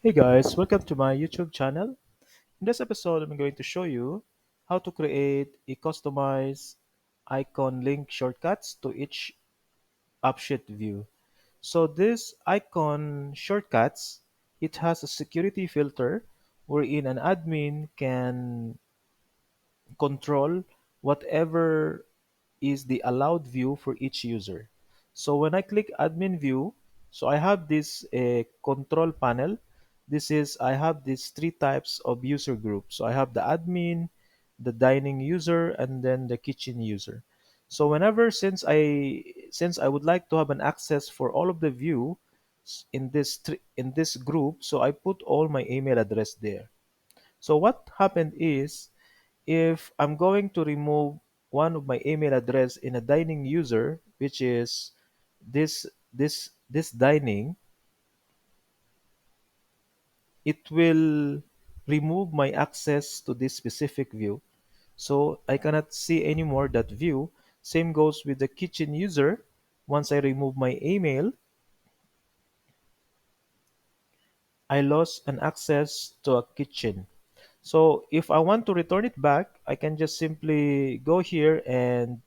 Hey guys, welcome to my YouTube channel. In this episode, I'm going to show you how to create a customized icon link shortcuts to each AppSheet view. So this icon shortcuts, it has a security filter wherein an admin can control whatever is the allowed view for each user. So when I click admin view, so I have this control panel. I have these three types of user groups. So I have the admin, the dining user, and then the kitchen user. So since I would like to have an access for all of the view in this group, so I put all my email address there. So what happened is if I'm going to remove one of my email address in a dining user, which is this dining, it will remove my access to this specific view. So I cannot see anymore that view. Same goes with the kitchen user. Once I remove my email, I lost an access to a kitchen. So if I want to return it back, I can just simply go here and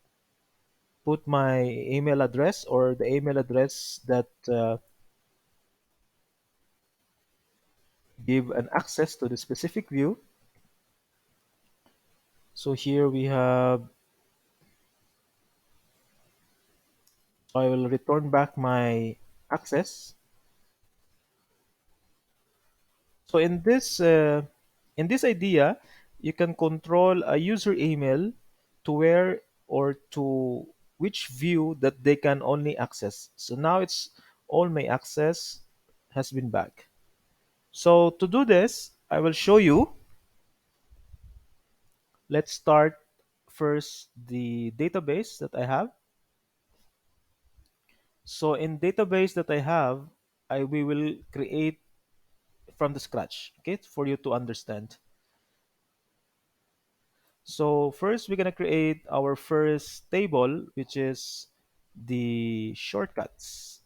put my email address or the email address that give an access to the specific view. So here we have, I will return back my access. So in this idea, you can control a user email to where or to which view that they can only access. So now it's all my access has been back. So to do this, I will show you. Let's start first the database that I have. So in database that I have, we will create from the scratch, okay, for you to understand. So first we're gonna create our first table, which is the shortcuts.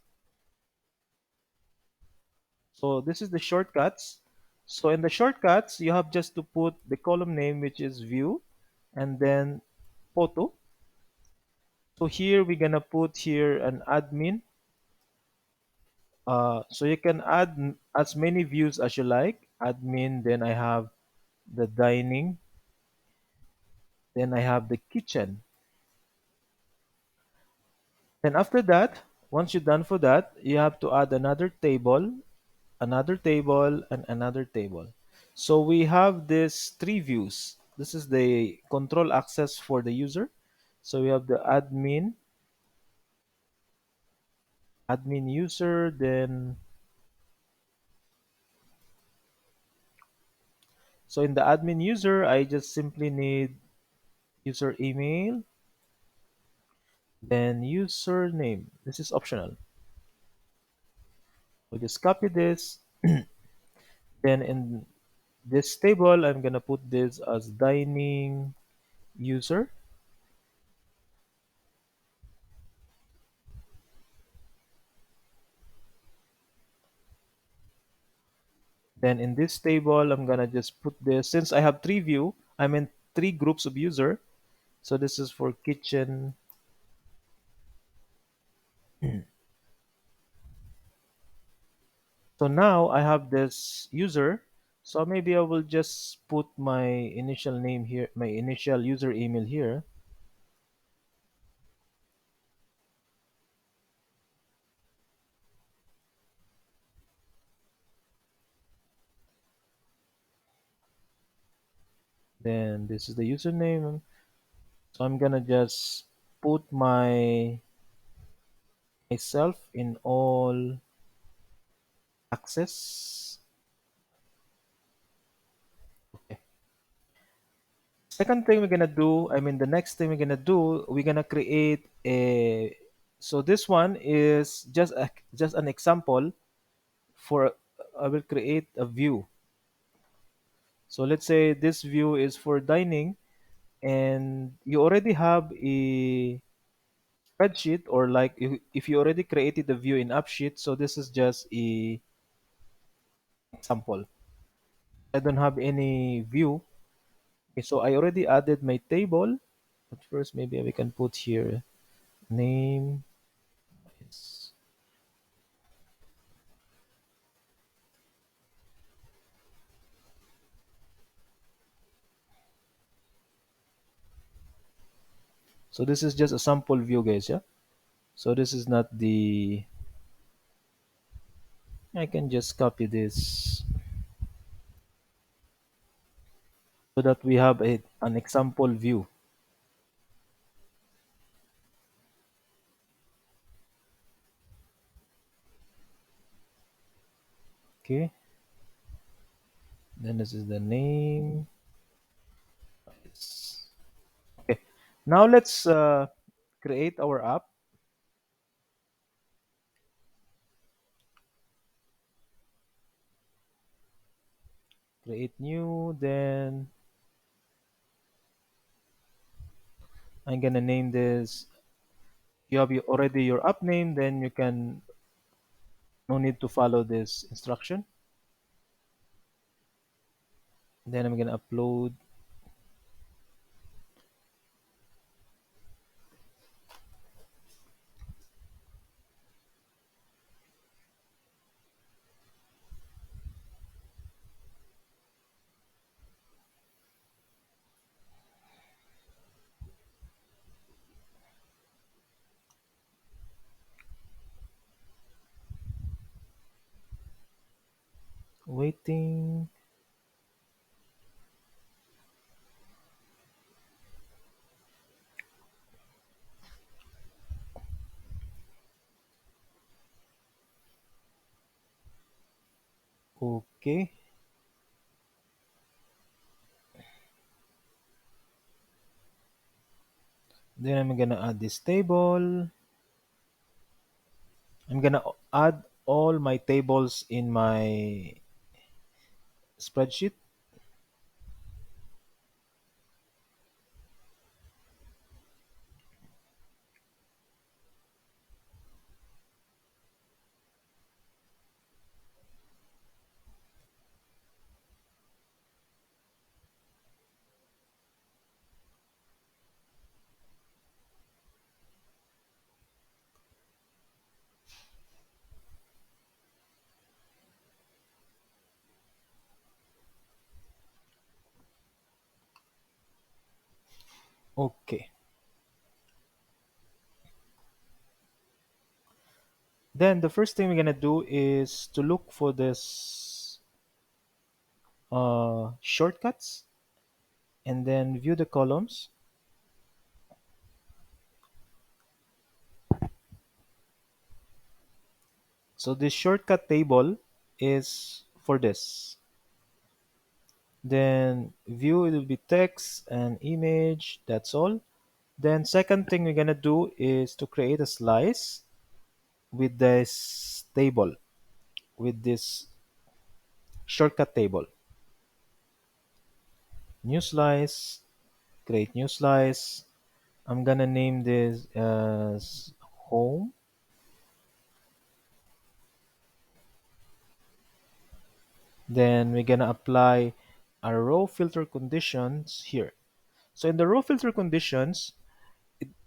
So this is the shortcuts. So in the shortcuts, you have just to put the column name, which is view, and then photo. So here we're gonna put here an admin. So you can add as many views as you like. Admin, then I have the dining, then I have the kitchen. Then after that, once you're done for that, you have to add another table, and another table. So we have these three views. This is the control access for the user. So we have the admin user, then so in the admin user, I just simply need user email, then username. This is optional. We just copy this. Then in this table, I'm gonna put this as dining user. Then in this table, I'm gonna just put this, since I have three view, I mean three groups of user. So this is for kitchen. So now I have this user. So maybe I will just put my initial name here, my initial user email here. Then this is the username. So I'm gonna just put myself in all access. Okay. Second thing we're gonna do, I mean the next thing we're gonna do, we're gonna create a. So this one is just an example for. I will create a view. So let's say this view is for dining, and you already have a spreadsheet, or if you already created the view in AppSheet. So this is just a example. I don't have any view. Okay, so I already added my table. But first, maybe we can put here name. Is- So this is just a sample view, guys. Yeah. So this is not the. I can just copy this so that we have an example view. Okay. Then this is the name. Yes. Okay. Now let's create our app. Create new. Then I'm gonna name this. You have already your app name. Then you can no need to follow this instruction. Then I'm gonna upload. Waiting. Okay. Then I'm gonna add this table. I'm gonna add all my tables in my spreadsheet. Okay. Then the first thing we're gonna do is to look for this shortcuts and then view the columns. So this shortcut table is for this. Then view it will be text and image. That's all. Then second thing we're gonna do is to create a slice with this table, with this shortcut table. New slice, create new slice. I'm gonna name this as home. Then we're gonna apply a row filter conditions here. So in the row filter conditions,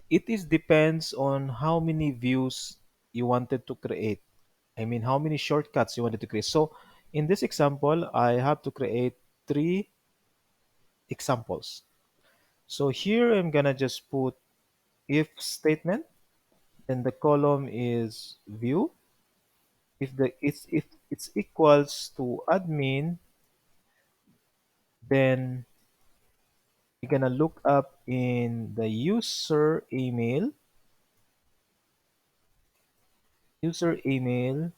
it is depends on how many views you wanted to create. I mean, how many shortcuts you wanted to create. So in this example, I have to create three examples. So here I'm gonna just put if statement, then the column is view. If it's equals to admin, then you're gonna look up in the user email in admin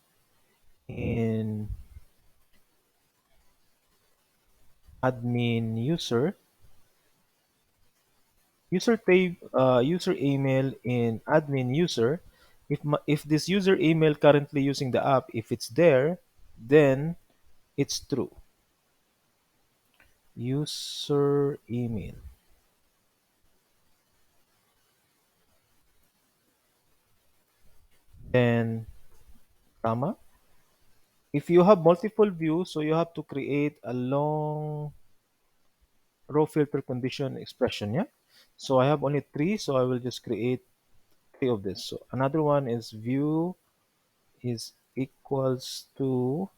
user email in admin user. If this user email currently using the app, if it's there, then it's true. User email, then comma, If you have multiple views, so you have to create a long row filter condition expression, yeah? So I have only three, so I will just create three of this. So another one is view is equals to,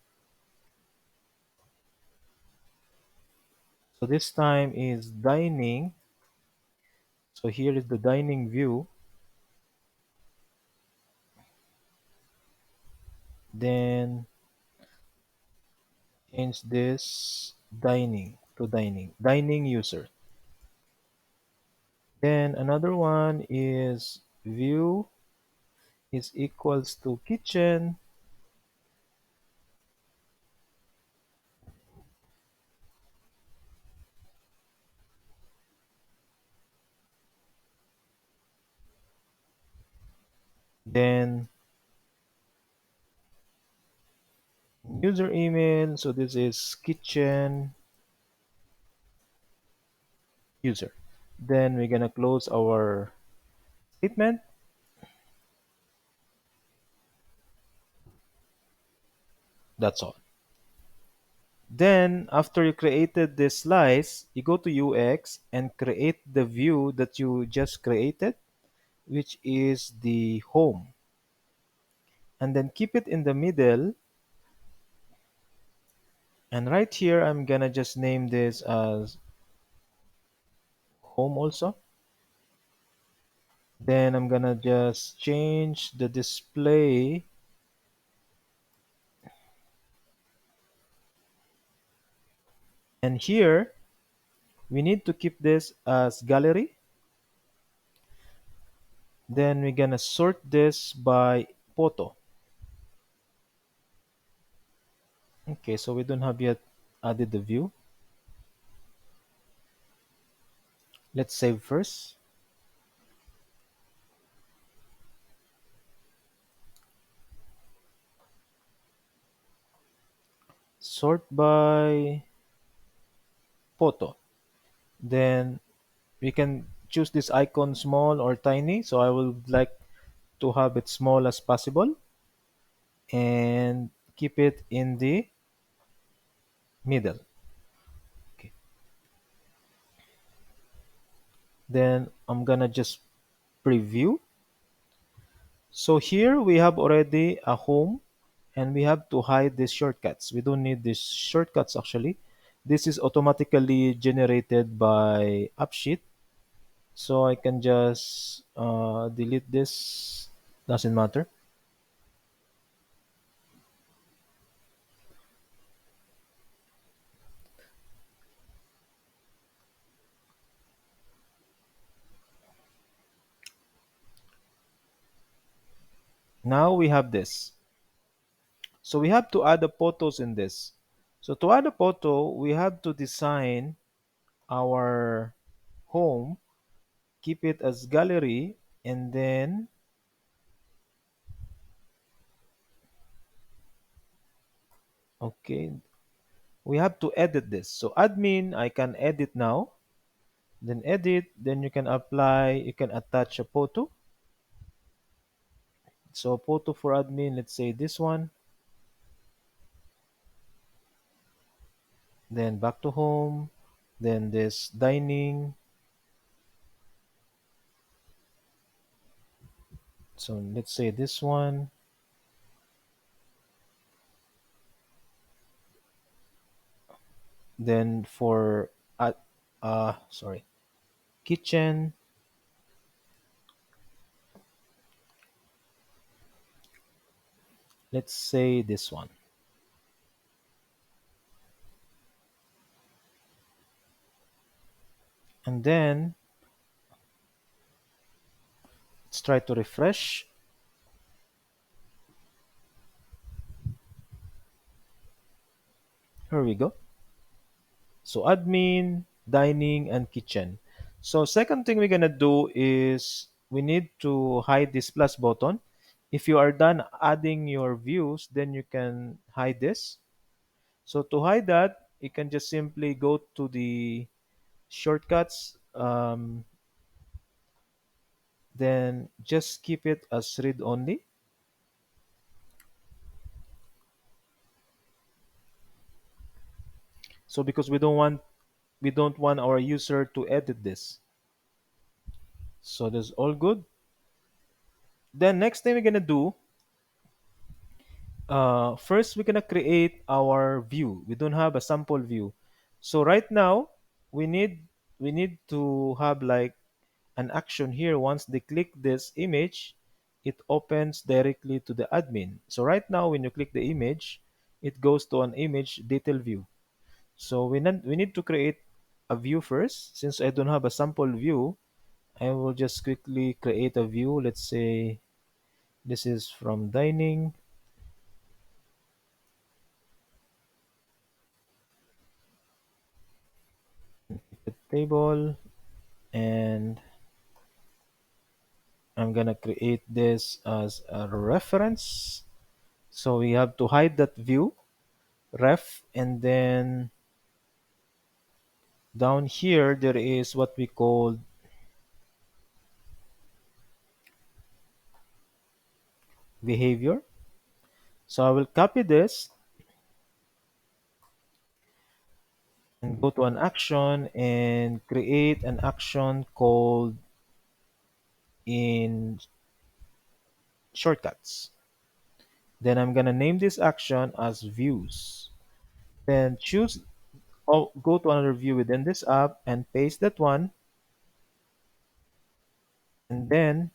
so this time is dining. So here is the dining view. Then change this dining to dining user. Then another one is view is equals to kitchen. Then user email. So this is kitchen user. Then we're gonna close our statement. That's all. Then after you created this slice, you go to UX and create the view that you just created, which is the home. And then keep it in the middle. And right here, I'm gonna just name this as home also. Then I'm gonna just change the display. And here, we need to keep this as gallery. Then we're gonna sort this by photo. Okay, so we don't have yet added the view. Let's save first. Sort by photo. Then we can choose this icon small or tiny. So I would like to have it small as possible and keep it in the middle. Okay. Then I'm gonna just preview. So here we have already a home and we have to hide these shortcuts. We don't need these shortcuts actually. This is automatically generated by AppSheet. So I can just delete this. Doesn't matter. Now we have this. So we have to add the photos in this. So to add a photo, we have to design our home, keep it as gallery, and then, okay, we have to edit this. So admin, I can edit now, then edit, then you can apply, you can attach a photo. So photo for admin, let's say this one, then back to home, then this dining. So let's say this one, then for sorry, kitchen, let's say this one. And then let's try to refresh. Here we go. So admin, dining, and kitchen. So second thing we're gonna do is we need to hide this plus button. If you are done adding your views, then you can hide this. So to hide that, you can just simply go to the shortcuts, then just keep it as read only. So because we don't want our user to edit this. So that's all good. Then next thing we're gonna do, first we're gonna create our view. We don't have a sample view. So right now we need we need to have like an action here. Once they click this image, it opens directly to the admin. So right now when you click the image, it goes to an image detail view. So we need to create a view first. Since I don't have a sample view, I will just quickly create a view. Let's say this is from dining, the table, and I'm gonna create this as a reference. So we have to hide that view ref, and then down here there is what we call behavior. So I will copy this and go to an action and create an action called in shortcuts. Then I'm gonna name this action as views. Then choose go to another view within this app and paste that one, and then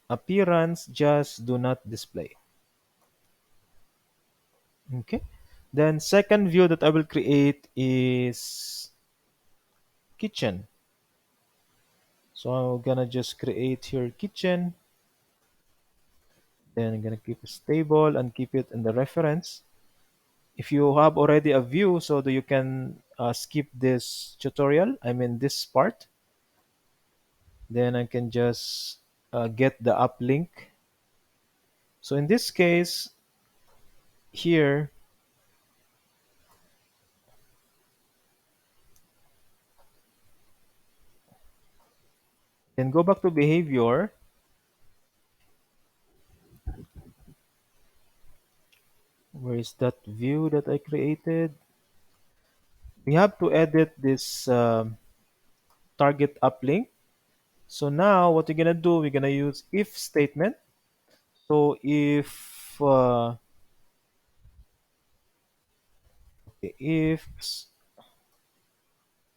appearance just do not display. Okay. Then second view that I will create is kitchen. So I'm gonna just create here kitchen. Then I'm gonna keep it stable and keep it in the reference. If you have already a view, so that you can skip this tutorial, I mean this part, then I can just get the app link. So in this case, here, then go back to behavior. Where is that view that I created? We have to edit this target uplink. So now what we're gonna do, we're gonna use if statement. So if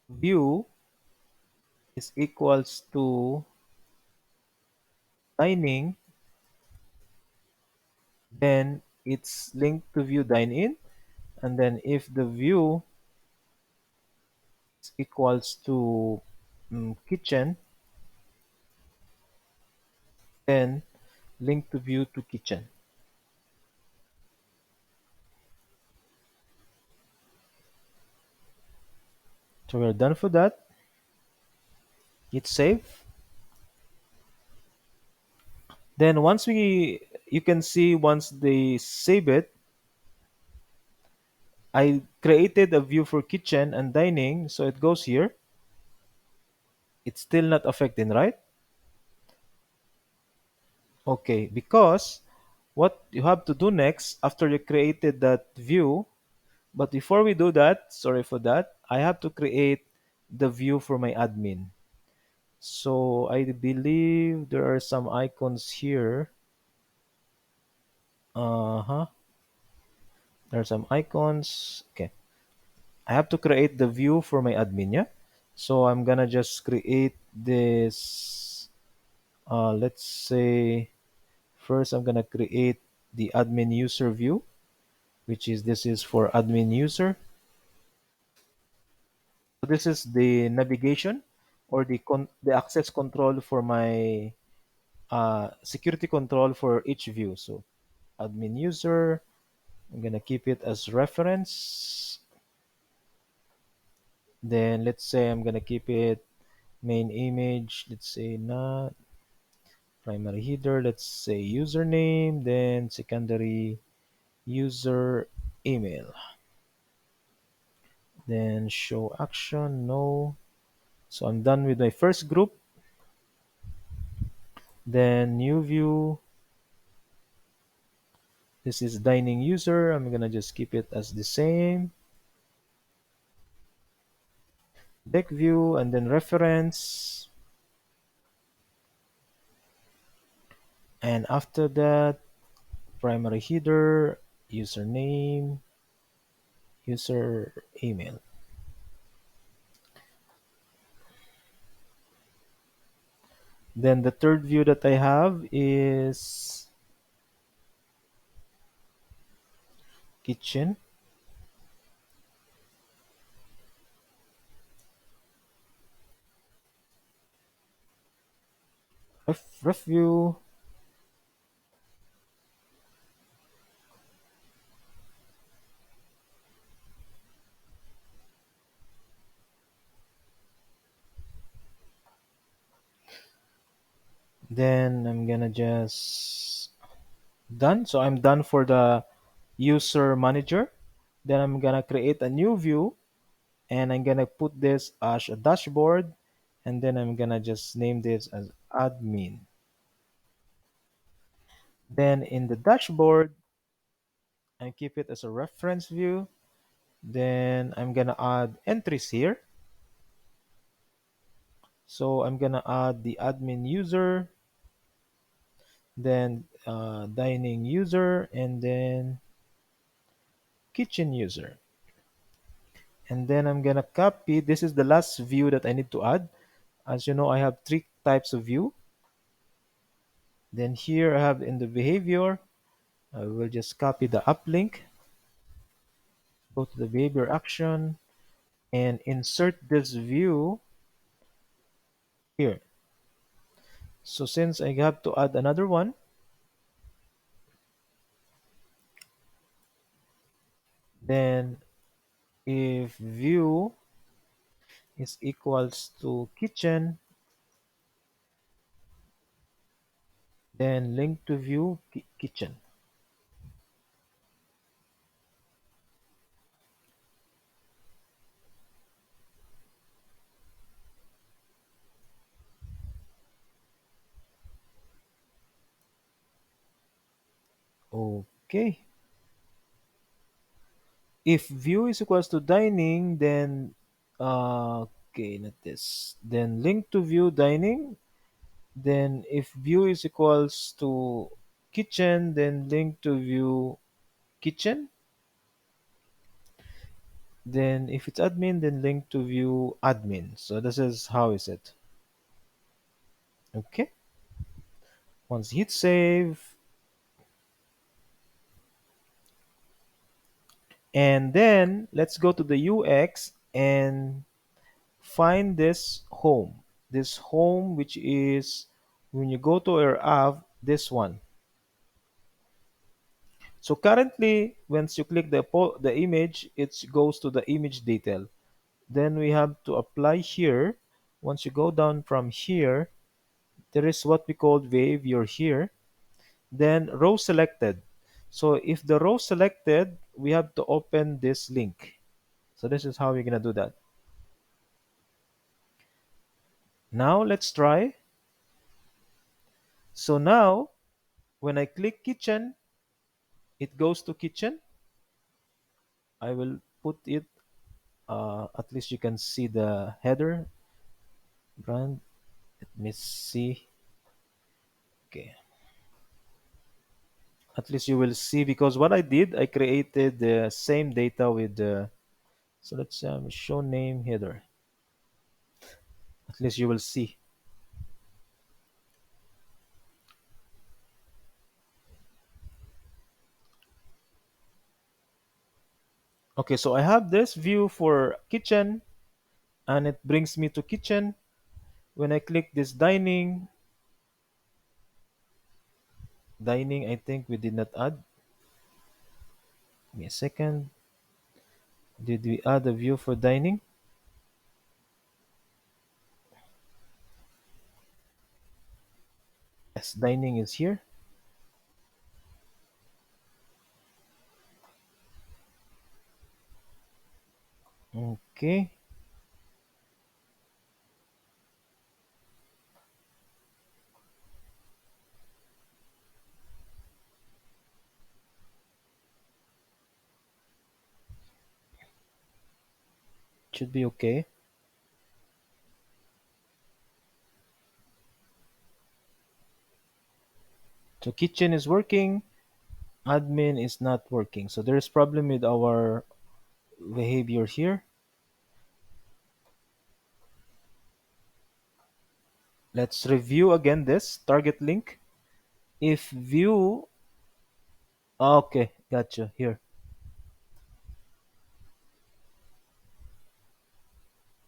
view is equals to dining, then it's linked to view dine in. And then if the view is equals to kitchen, then link to view to kitchen. So we're done for that. Hit save. Then once you can see once they save it, I created a view for kitchen and dining, so it goes here. It's still not affecting, right? Okay, because what you have to do next after you created that view, but before we do that, sorry for that, I have to create the view for my admin. So I believe there are some icons here. Uh-huh. There are some icons. Okay. I have to create the view for my admin, yeah? So I'm gonna just create this. Let's say first I'm gonna create the admin user view, which is this is for admin user. So this is the navigation or the access control for my security control for each view. So admin user, I'm gonna keep it as reference. Then let's say I'm gonna keep it main image. Let's say not primary header. Let's say username. Then secondary user email. Then show action. No. So I'm done with my first group. Then new view. This is dining user. I'm gonna just keep it as the same. Deck view and then reference. And after that, primary header, username, user email. Then the third view that I have is kitchen. Ref view. Then I'm gonna just done. So I'm done for the user manager. Then I'm gonna create a new view and I'm gonna put this as a dashboard, and then I'm gonna just name this as admin. Then in the dashboard, I keep it as a reference view. Then I'm gonna add entries here. So I'm gonna add the admin user, then dining user, and then kitchen user. And then I'm gonna copy. This is the last view that I need to add. As you know, I have three types of view. Then here I have in the behavior, I will just copy the uplink, go to the behavior action, and insert this view here. So since I have to add another one, then if view is equals to kitchen, then link to view kitchen. Okay. If view is equals to dining, then okay, not this. Then link to view dining. Then if view is equals to kitchen, then link to view kitchen. Then if it's admin, then link to view admin. So this is how is it. Okay. Once hit save, and then let's go to the UX and find this home. This home, which is when you go to your app, this one. So currently, once you click the image, it goes to the image detail. Then we have to apply here. Once you go down from here, there is what we call behavior here. Then row selected. So if the row selected, we have to open this link. So this is how we're gonna do that. Now let's try. So now when I click kitchen, it goes to kitchen. I will put it, at least you can see the header brand. Let me see. Okay. At least you will see because what I did, I created the same data with the, so let's show name header. At least you will see. Okay, so I have this view for kitchen and it brings me to kitchen. When I click this dining, I think we did not add. Give me a second. Did we add a view for dining? Yes, dining is here. Okay. Should be okay. So kitchen is working, admin is not working. So there's problem with our behavior here. Let's review again this target link. If view, okay, gotcha. Here,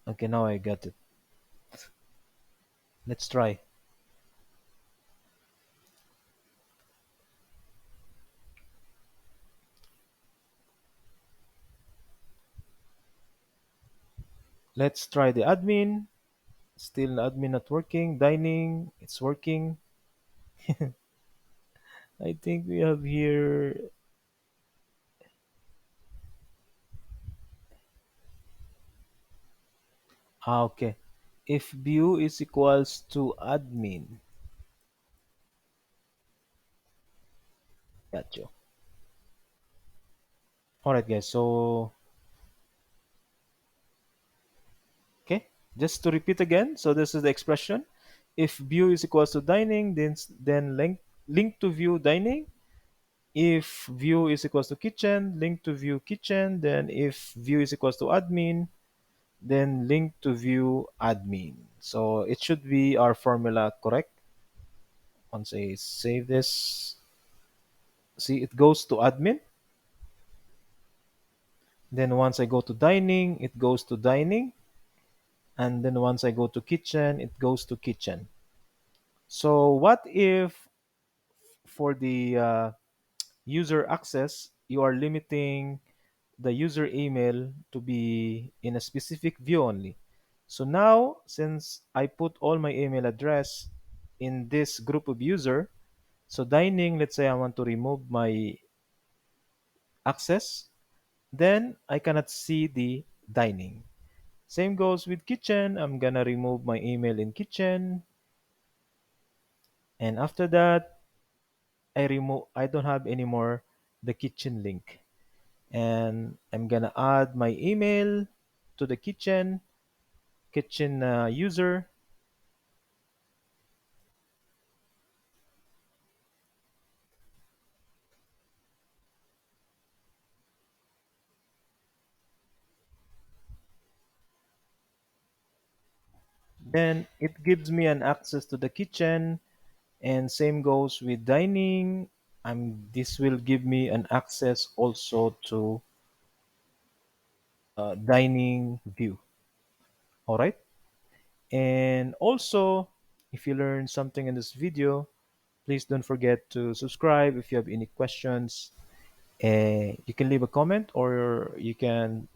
okay, now I got it. Let's try. Let's try the admin. Still admin not working. Dining, it's working. I think we have here. Okay. If view is equals to admin, gotcha. All right, guys. So okay, just to repeat again. So this is the expression. If view is equals to dining, then link to view dining. If view is equals to kitchen, link to view kitchen. Then if view is equals to admin, then link to view admin. So it should be our formula correct. Once I save this, see it goes to admin. Then once I go to dining, it goes to dining. And then once I go to kitchen, it goes to kitchen. So what if for the user access, you are limiting the user email to be in a specific view only. So now, since I put all my email address in this group of user, so dining, let's say I want to remove my access, then I cannot see the dining. Same goes with kitchen. I'm gonna remove my email in kitchen, and after that, I don't have anymore the kitchen link. And I'm gonna add my email to the kitchen user. Then it gives me an access to the kitchen, and same goes with dining. This will give me an access also to dining view. All right. And also, if you learned something in this video, please don't forget to subscribe. If you have any questions, you can leave a comment or you can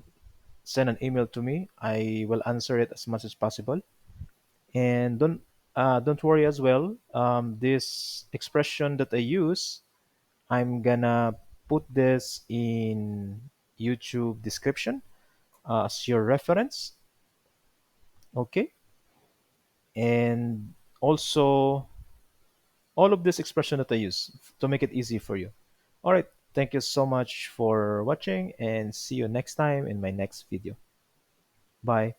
send an email to me. I will answer it as much as possible. And don't worry as well. This expression that I use, I'm gonna put this in YouTube description as your reference. Okay, and also all of this expression that I use to make it easy for you. All right. Thank you so much for watching and see you next time in my next video. Bye.